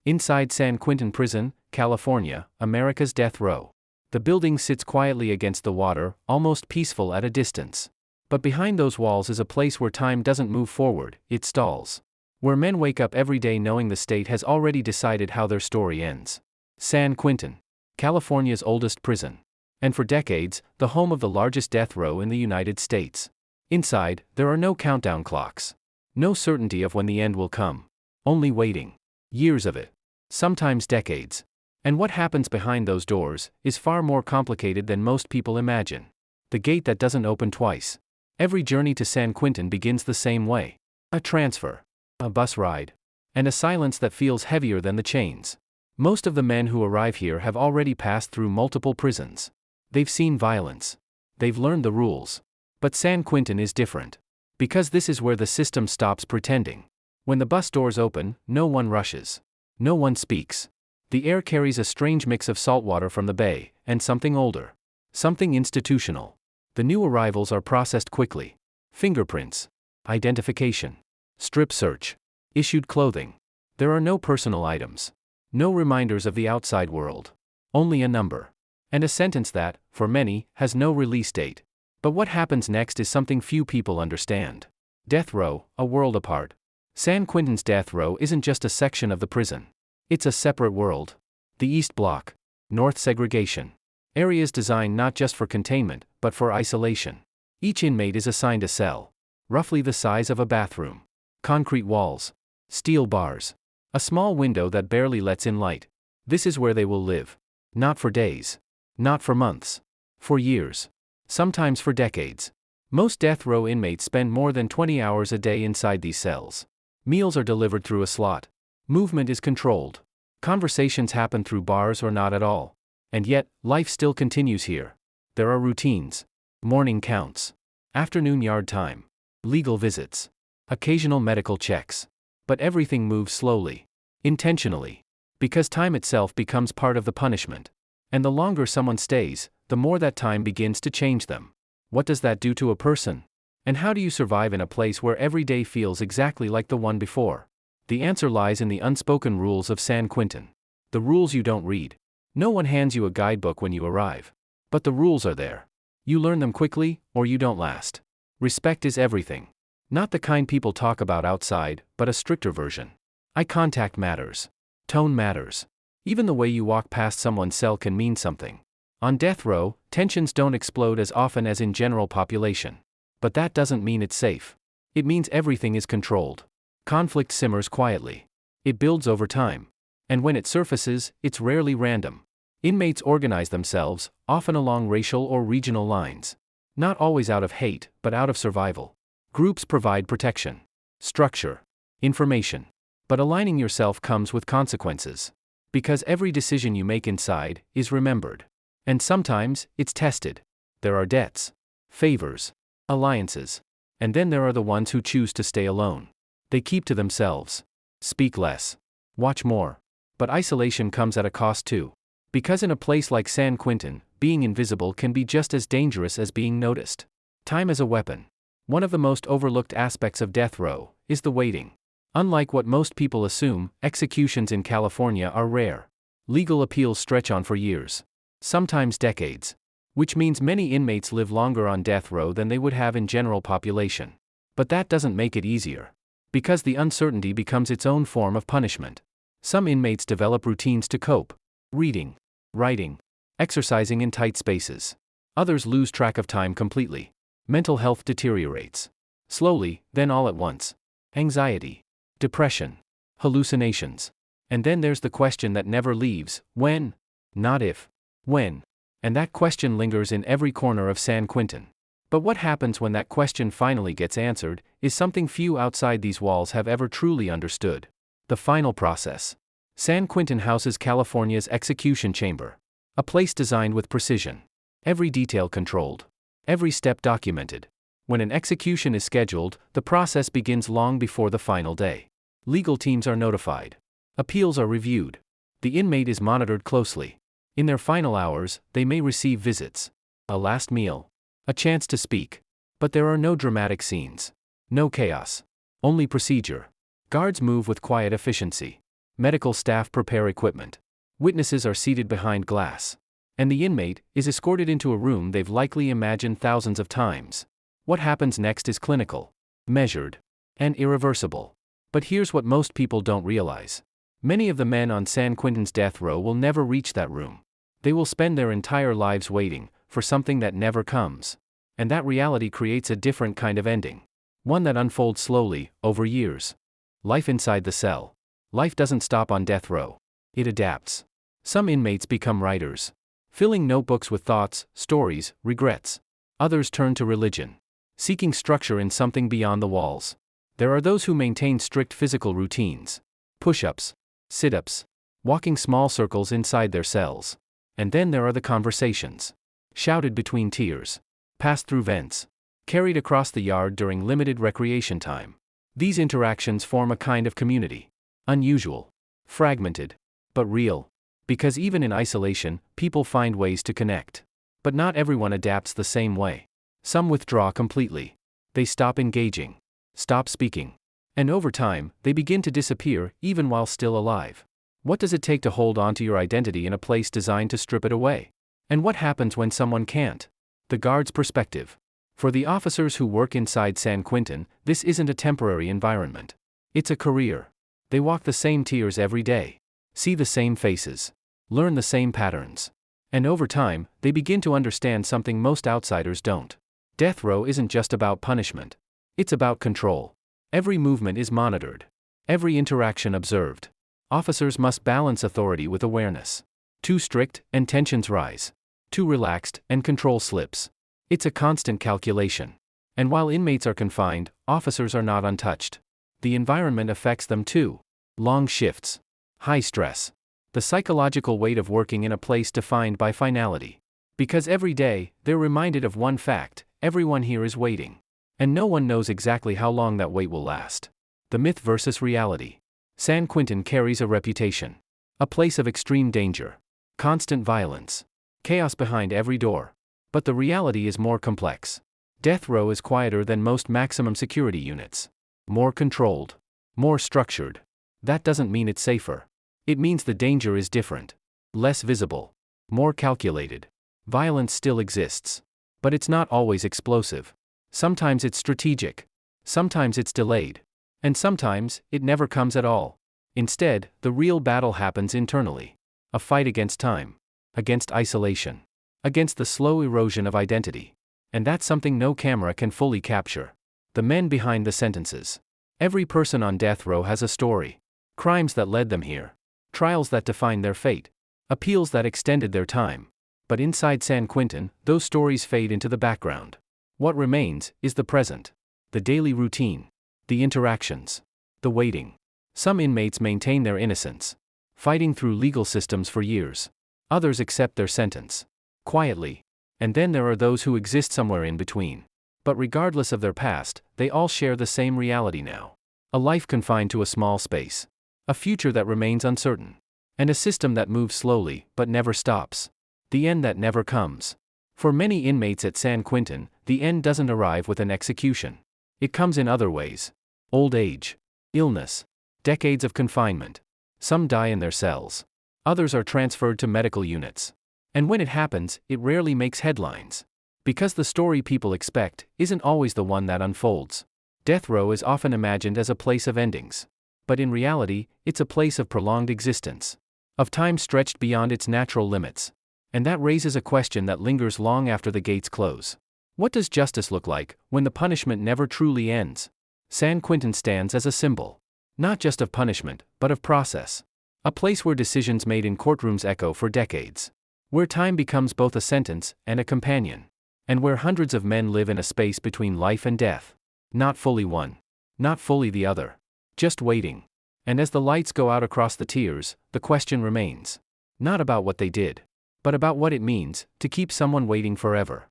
Inside San Quentin Prison, California, America's death row. The building sits quietly against the water, almost peaceful at a distance. But behind those walls is a place where time doesn't move forward, it stalls. Where men wake up every day knowing the state has already decided how their story ends. San Quentin, California's oldest prison. And for decades, the home of the largest death row in the United States. Inside, there are no countdown clocks. No certainty of when the end will come. Only waiting. Years of it. Sometimes decades. And what happens behind those doors is far more complicated than most people imagine. The gate that doesn't open twice. Every journey to San Quentin begins the same way. A transfer. A bus ride. And a silence that feels heavier than the chains. Most of the men who arrive here have already passed through multiple prisons. They've seen violence. They've learned the rules. But San Quentin is different. Because this is where the system stops pretending. When the bus doors open, no one rushes. No one speaks. The air carries a strange mix of salt water from the bay, and something older. Something institutional. The new arrivals are processed quickly. Fingerprints. Identification. Strip search. Issued clothing. There are no personal items. No reminders of the outside world. Only a number. And a sentence that, for many, has no release date. But what happens next is something few people understand. Death row, a world apart. San Quentin's death row isn't just a section of the prison. It's a separate world. The East Block. North segregation. Areas designed not just for containment, but for isolation. Each inmate is assigned a cell. Roughly the size of a bathroom. Concrete walls. Steel bars. A small window that barely lets in light. This is where they will live. Not for days. Not for months. For years. Sometimes for decades. Most death row inmates spend more than 20 hours a day inside these cells. Meals are delivered through a slot. Movement is controlled. Conversations happen through bars or not at all. And yet, life still continues here. There are routines. Morning counts. Afternoon yard time. Legal visits. Occasional medical checks. But everything moves slowly. Intentionally. Because time itself becomes part of the punishment. And the longer someone stays, the more that time begins to change them. What does that do to a person? And how do you survive in a place where every day feels exactly like the one before? The answer lies in the unspoken rules of San Quentin. The rules you don't read. No one hands you a guidebook when you arrive. But the rules are there. You learn them quickly, or you don't last. Respect is everything. Not the kind people talk about outside, but a stricter version. Eye contact matters. Tone matters. Even the way you walk past someone's cell can mean something. On death row, tensions don't explode as often as in general population. But that doesn't mean it's safe. It means everything is controlled. Conflict simmers quietly. It builds over time. And when it surfaces, it's rarely random. Inmates organize themselves, often along racial or regional lines. Not always out of hate, but out of survival. Groups provide protection, structure, information. But aligning yourself comes with consequences. Because every decision you make inside is remembered. And sometimes, it's tested. There are debts, favors, alliances. And then there are the ones who choose to stay alone. They keep to themselves. Speak less. Watch more. But isolation comes at a cost too. Because in a place like San Quentin, being invisible can be just as dangerous as being noticed. Time as a weapon. One of the most overlooked aspects of death row is the waiting. Unlike what most people assume, executions in California are rare. Legal appeals stretch on for years. Sometimes decades. Which means many inmates live longer on death row than they would have in general population. But that doesn't make it easier. Because the uncertainty becomes its own form of punishment. Some inmates develop routines to cope. Reading, writing, exercising in tight spaces. Others lose track of time completely. Mental health deteriorates. Slowly, then all at once. Anxiety, depression, hallucinations. And then there's the question that never leaves: when? Not if. When? And that question lingers in every corner of San Quentin. But what happens when that question finally gets answered is something few outside these walls have ever truly understood. The final process. San Quentin houses California's execution chamber. A place designed with precision. Every detail controlled. Every step documented. When an execution is scheduled, the process begins long before the final day. Legal teams are notified. Appeals are reviewed. The inmate is monitored closely. In their final hours, they may receive visits. A last meal. A chance to speak. But there are no dramatic scenes. No chaos. Only procedure. Guards move with quiet efficiency. Medical staff prepare equipment. Witnesses are seated behind glass. And the inmate is escorted into a room they've likely imagined thousands of times. What happens next is clinical, measured, and irreversible. But here's what most people don't realize. Many of the men on San Quentin's death row will never reach that room. They will spend their entire lives waiting for something that never comes. And that reality creates a different kind of ending. One that unfolds slowly, over years. Life inside the cell. Life doesn't stop on death row. It adapts. Some inmates become writers, filling notebooks with thoughts, stories, regrets. Others turn to religion, seeking structure in something beyond the walls. There are those who maintain strict physical routines. Push-ups, sit-ups, walking small circles inside their cells. And then there are the conversations. Shouted between tears. Passed through vents. Carried across the yard during limited recreation time. These interactions form a kind of community. Unusual. Fragmented. But real. Because even in isolation, people find ways to connect. But not everyone adapts the same way. Some withdraw completely. They stop engaging. Stop speaking. And over time, they begin to disappear, even while still alive. What does it take to hold on to your identity in a place designed to strip it away? And what happens when someone can't? The guard's perspective. For the officers who work inside San Quentin, this isn't a temporary environment. It's a career. They walk the same tiers every day. See the same faces. Learn the same patterns. And over time, they begin to understand something most outsiders don't. Death row isn't just about punishment. It's about control. Every movement is monitored. Every interaction observed. Officers must balance authority with awareness. Too strict, and tensions rise. Too relaxed, and control slips. It's a constant calculation. And while inmates are confined, officers are not untouched. The environment affects them too. Long shifts. High stress. The psychological weight of working in a place defined by finality. Because every day, they're reminded of one fact: everyone here is waiting. And no one knows exactly how long that wait will last. The myth versus reality. San Quentin carries a reputation. A place of extreme danger. Constant violence. Chaos behind every door. But the reality is more complex. Death row is quieter than most maximum security units. More controlled. More structured. That doesn't mean it's safer. It means the danger is different. Less visible. More calculated. Violence still exists. But it's not always explosive. Sometimes it's strategic. Sometimes it's delayed. And sometimes, it never comes at all. Instead, the real battle happens internally. A fight against time. Against isolation. Against the slow erosion of identity. And that's something no camera can fully capture. The men behind the sentences. Every person on death row has a story. Crimes that led them here. Trials that defined their fate. Appeals that extended their time. But inside San Quentin, those stories fade into the background. What remains is the present. The daily routine. The interactions. The waiting. Some inmates maintain their innocence. Fighting through legal systems for years. Others accept their sentence. Quietly. And then there are those who exist somewhere in between. But regardless of their past, they all share the same reality now. A life confined to a small space. A future that remains uncertain. And a system that moves slowly, but never stops. The end that never comes. For many inmates at San Quentin, the end doesn't arrive with an execution. It comes in other ways. Old age. Illness. Decades of confinement. Some die in their cells. Others are transferred to medical units. And when it happens, it rarely makes headlines. Because the story people expect isn't always the one that unfolds. Death row is often imagined as a place of endings. But in reality, it's a place of prolonged existence. Of time stretched beyond its natural limits. And that raises a question that lingers long after the gates close. What does justice look like when the punishment never truly ends? San Quentin stands as a symbol. Not just of punishment, but of process. A place where decisions made in courtrooms echo for decades. Where time becomes both a sentence and a companion. And where hundreds of men live in a space between life and death. Not fully one. Not fully the other. Just waiting. And as the lights go out across the tiers, the question remains. Not about what they did. But about what it means to keep someone waiting forever.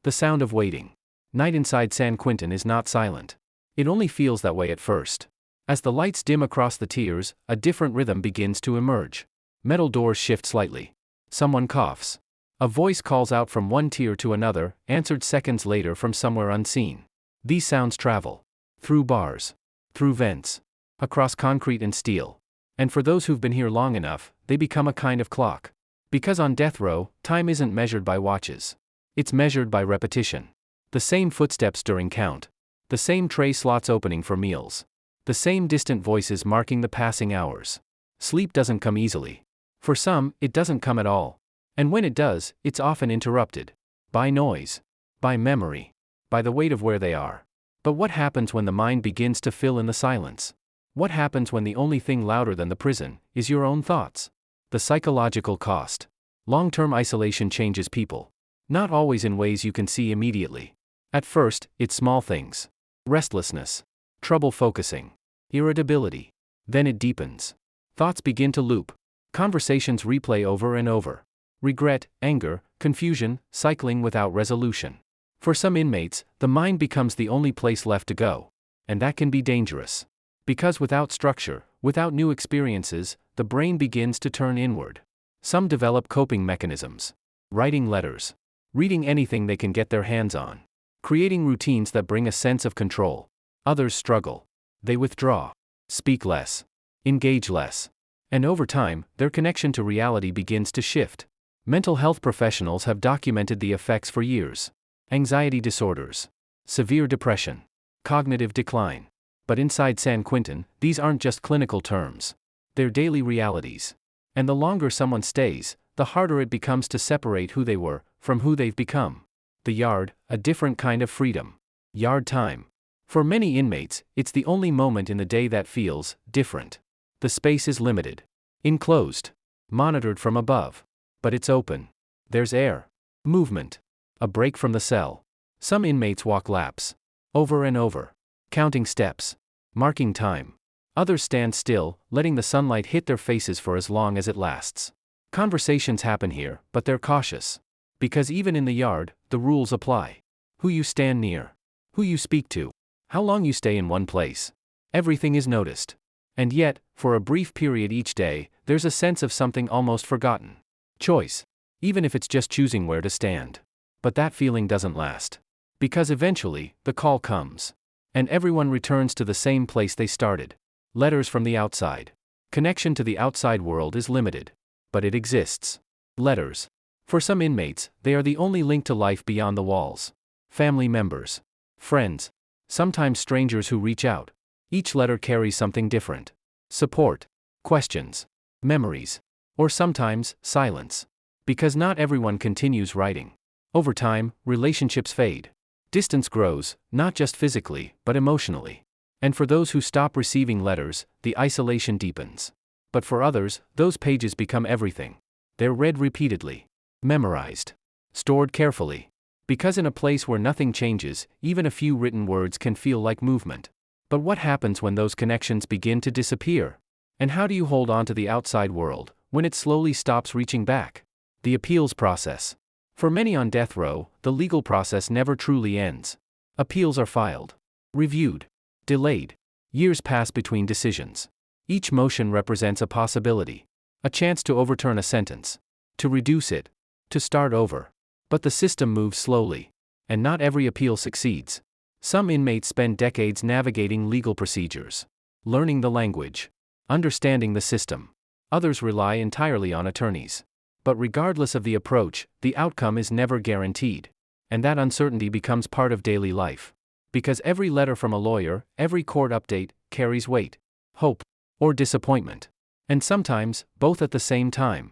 The sound of waiting. Night inside San Quentin is not silent. It only feels that way at first. As the lights dim across the tiers, a different rhythm begins to emerge. Metal doors shift slightly. Someone coughs. A voice calls out from one tier to another, answered seconds later from somewhere unseen. These sounds travel. Through bars. Through vents. Across concrete and steel. And for those who've been here long enough, they become a kind of clock. Because on death row, time isn't measured by watches. It's measured by repetition. The same footsteps during count. The same tray slots opening for meals. The same distant voices marking the passing hours. Sleep doesn't come easily. For some, it doesn't come at all. And when it does, it's often interrupted. By noise. By memory. By the weight of where they are. But what happens when the mind begins to fill in the silence? What happens when the only thing louder than the prison is your own thoughts? The psychological cost. Long-term isolation changes people. Not always in ways you can see immediately. At first, it's small things. Restlessness. Trouble focusing. Irritability. Then it deepens. Thoughts begin to loop. Conversations replay over and over. Regret, anger, confusion, cycling without resolution. For some inmates, the mind becomes the only place left to go. And that can be dangerous. Because without structure, without new experiences, the brain begins to turn inward. Some develop coping mechanisms. Writing letters. Reading anything they can get their hands on. Creating routines that bring a sense of control. Others struggle. They withdraw. Speak less. Engage less. And over time, their connection to reality begins to shift. Mental health professionals have documented the effects for years. Anxiety disorders. Severe depression. Cognitive decline. But inside San Quentin, these aren't just clinical terms. They're daily realities. And the longer someone stays, the harder it becomes to separate who they were from who they've become. The yard, a different kind of freedom. Yard time. For many inmates, it's the only moment in the day that feels different. The space is limited. Enclosed. Monitored from above. But it's open. There's air. Movement. A break from the cell. Some inmates walk laps. Over and over. Counting steps. Marking time. Others stand still, letting the sunlight hit their faces for as long as it lasts. Conversations happen here, but they're cautious. Because even in the yard, the rules apply. Who you stand near. Who you speak to. How long you stay in one place. Everything is noticed. And yet, for a brief period each day, there's a sense of something almost forgotten. Choice. Even if it's just choosing where to stand. But that feeling doesn't last. Because eventually, the call comes. And everyone returns to the same place they started. Letters from the outside. Connection to the outside world is limited. But it exists. Letters. For some inmates, they are the only link to life beyond the walls. Family members. Friends. Sometimes strangers who reach out. Each letter carries something different. Support. Questions. Memories. Or sometimes, silence. Because not everyone continues writing. Over time, relationships fade. Distance grows, not just physically, but emotionally. And for those who stop receiving letters, the isolation deepens. But for others, those pages become everything. They're read repeatedly. Memorized. Stored carefully. Because in a place where nothing changes, even a few written words can feel like movement. But what happens when those connections begin to disappear? And how do you hold on to the outside world, when it slowly stops reaching back? The appeals process. For many on death row, the legal process never truly ends. Appeals are filed. Reviewed. Delayed. Years pass between decisions. Each motion represents a possibility. A chance to overturn a sentence. To reduce it. To start over. But the system moves slowly. And not every appeal succeeds. Some inmates spend decades navigating legal procedures. Learning the language. Understanding the system. Others rely entirely on attorneys. But regardless of the approach, the outcome is never guaranteed. And that uncertainty becomes part of daily life. Because every letter from a lawyer, every court update, carries weight, hope, or disappointment. And sometimes, both at the same time.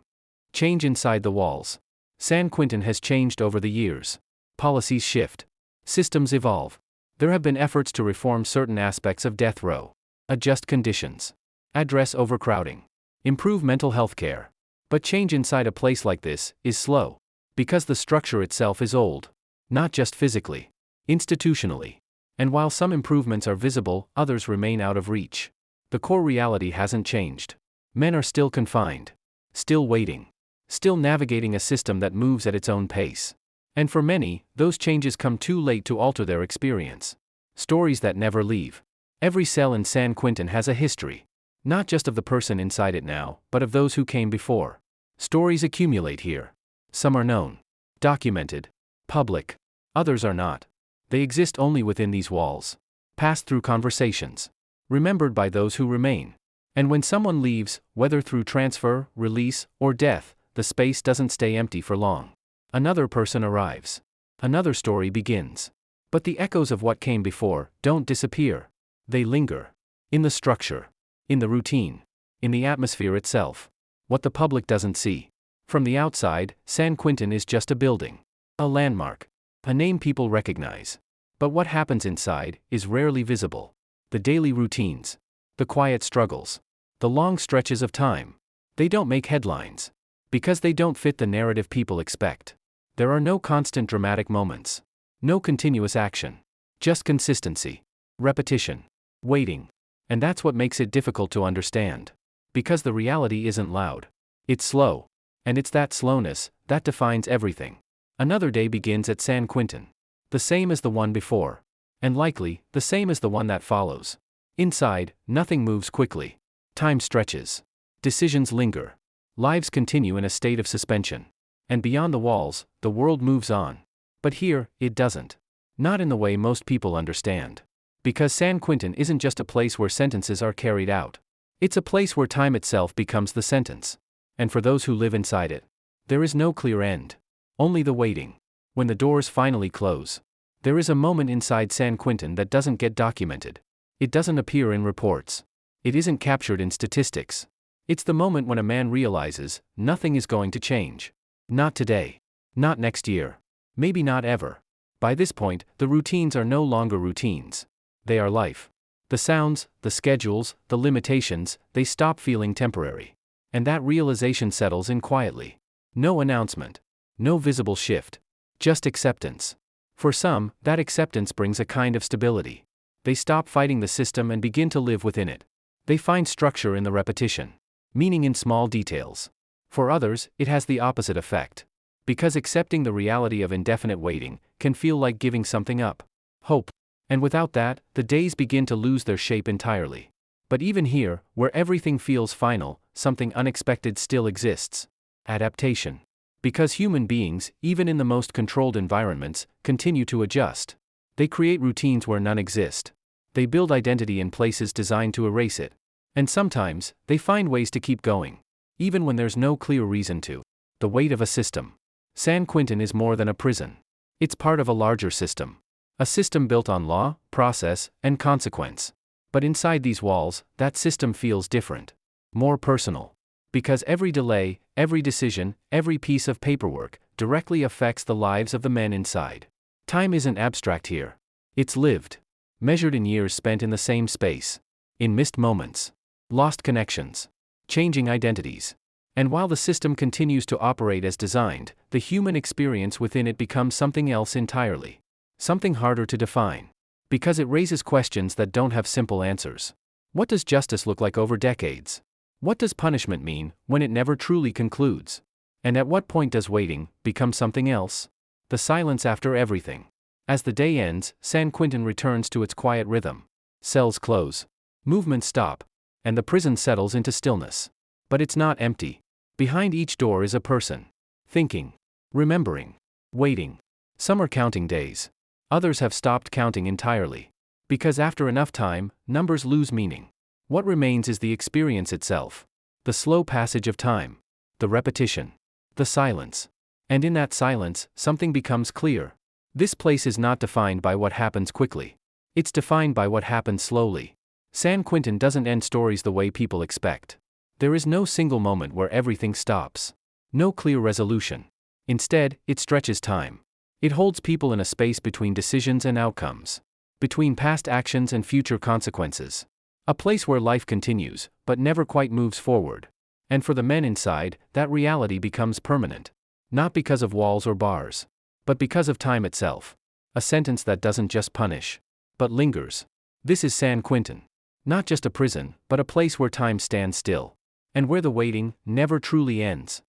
Change inside the walls. San Quentin has changed over the years. Policies shift. Systems evolve. There have been efforts to reform certain aspects of death row. Adjust conditions. Address overcrowding. Improve mental health care. But change inside a place like this is slow. Because the structure itself is old. Not just physically. Institutionally. And while some improvements are visible, others remain out of reach. The core reality hasn't changed. Men are still confined. Still waiting. Still navigating a system that moves at its own pace. And for many, those changes come too late to alter their experience. Stories that never leave. Every cell in San Quentin has a history. Not just of the person inside it now, but of those who came before. Stories accumulate here. Some are known. Documented. Public. Others are not. They exist only within these walls. Passed through conversations. Remembered by those who remain. And when someone leaves, whether through transfer, release, or death, the space doesn't stay empty for long. Another person arrives. Another story begins. But the echoes of what came before don't disappear. They linger. In the structure. In the routine. In the atmosphere itself. What the public doesn't see. From the outside, San Quentin is just a building. A landmark. A name people recognize. But what happens inside is rarely visible. The daily routines. The quiet struggles. The long stretches of time. They don't make headlines. Because they don't fit the narrative people expect. There are no constant dramatic moments. No continuous action. Just consistency. Repetition. Waiting. And that's what makes it difficult to understand. Because the reality isn't loud. It's slow. And it's that slowness that defines everything. Another day begins at San Quentin. The same as the one before. And likely, the same as the one that follows. Inside, nothing moves quickly. Time stretches. Decisions linger. Lives continue in a state of suspension. And beyond the walls, the world moves on. But here, it doesn't. Not in the way most people understand. Because San Quentin isn't just a place where sentences are carried out. It's a place where time itself becomes the sentence. And for those who live inside it, there is no clear end. Only the waiting. When the doors finally close. There is a moment inside San Quentin that doesn't get documented. It doesn't appear in reports. It isn't captured in statistics. It's the moment when a man realizes nothing is going to change. Not today. Not next year. Maybe not ever. By this point, the routines are no longer routines. They are life. The sounds, the schedules, the limitations, they stop feeling temporary. And that realization settles in quietly. No announcement. No visible shift. Just acceptance. For some, that acceptance brings a kind of stability. They stop fighting the system and begin to live within it. They find structure in the repetition. Meaning in small details. For others, it has the opposite effect. Because accepting the reality of indefinite waiting can feel like giving something up. Hope. And without that, the days begin to lose their shape entirely. But even here, where everything feels final, something unexpected still exists. Adaptation. Because human beings, even in the most controlled environments, continue to adjust. They create routines where none exist. They build identity in places designed to erase it. And sometimes, they find ways to keep going. Even when there's no clear reason to. The weight of a system. San Quentin is more than a prison. It's part of a larger system. A system built on law, process, and consequence. But inside these walls, that system feels different. More personal. Because every delay, every decision, every piece of paperwork, directly affects the lives of the men inside. Time isn't abstract here. It's lived. Measured in years spent in the same space. In missed moments. Lost connections. Changing identities. And while the system continues to operate as designed, the human experience within it becomes something else entirely. Something harder to define. Because it raises questions that don't have simple answers. What does justice look like over decades? What does punishment mean when it never truly concludes? And at what point does waiting become something else? The silence after everything. As the day ends, San Quentin returns to its quiet rhythm. Cells close. Movements stop. And the prison settles into stillness. But it's not empty. Behind each door is a person. Thinking. Remembering. Waiting. Some are counting days. Others have stopped counting entirely. Because after enough time, numbers lose meaning. What remains is the experience itself. The slow passage of time. The repetition. The silence. And in that silence, something becomes clear. This place is not defined by what happens quickly. It's defined by what happens slowly. San Quentin doesn't end stories the way people expect. There is no single moment where everything stops. No clear resolution. Instead, it stretches time. It holds people in a space between decisions and outcomes. Between past actions and future consequences. A place where life continues, but never quite moves forward. And for the men inside, that reality becomes permanent. Not because of walls or bars. But because of time itself. A sentence that doesn't just punish. But lingers. This is San Quentin. Not just a prison, but a place where time stands still. And where the waiting never truly ends.